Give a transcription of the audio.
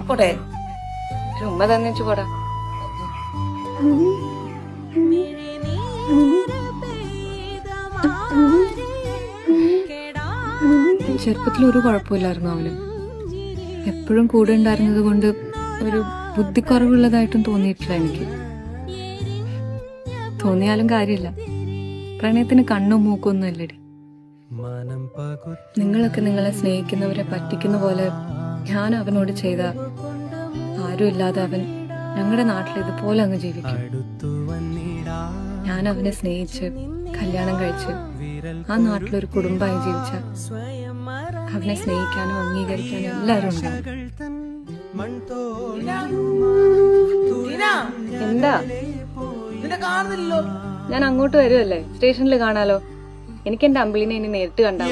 പോട്ടെ. ഒരു ഉമ്മ തന്നിച്ചു പോടാ. ചെറുപ്പത്തിൽ ഒരു കുഴപ്പമില്ലായിരുന്നു അവന്. എപ്പോഴും കൂടെ ഉണ്ടായിരുന്നത് കൊണ്ട് ഒരു ബുദ്ധിക്കുറവുള്ളതായിട്ടും തോന്നിയിട്ടില്ല എനിക്ക്. തോന്നിയാലും കാര്യമില്ല, പ്രണയത്തിന് കണ്ണും മൂക്കൊന്നും ഇല്ലടി. നിങ്ങളൊക്കെ നിങ്ങളെ സ്നേഹിക്കുന്നവരെ പറ്റിക്കുന്ന പോലെ ഞാൻ അവനോട് ചെയ്ത ആരും ഇല്ലാതെ അവൻ ഞങ്ങളുടെ നാട്ടിൽ ഇതുപോലെ അങ്ങ് ജീവിക്കും. ഞാൻ അവനെ സ്നേഹിച്ച് കല്യാണം കഴിച്ച് ആ നാട്ടിലൊരു കുടുംബമായി ജീവിച്ച അവനെ സ്നേഹിക്കാനും അംഗീകരിക്കാനും എല്ലാവരും ഉണ്ടാവും. എന്താ കാണുന്നില്ലല്ലോ. ഞാൻ അങ്ങോട്ട് വരുമല്ലേ, സ്റ്റേഷനിൽ കാണാലോ. എനിക്ക് എന്റെ അമ്പിളിനെ ഇനി നേരിട്ട് കണ്ടാൽ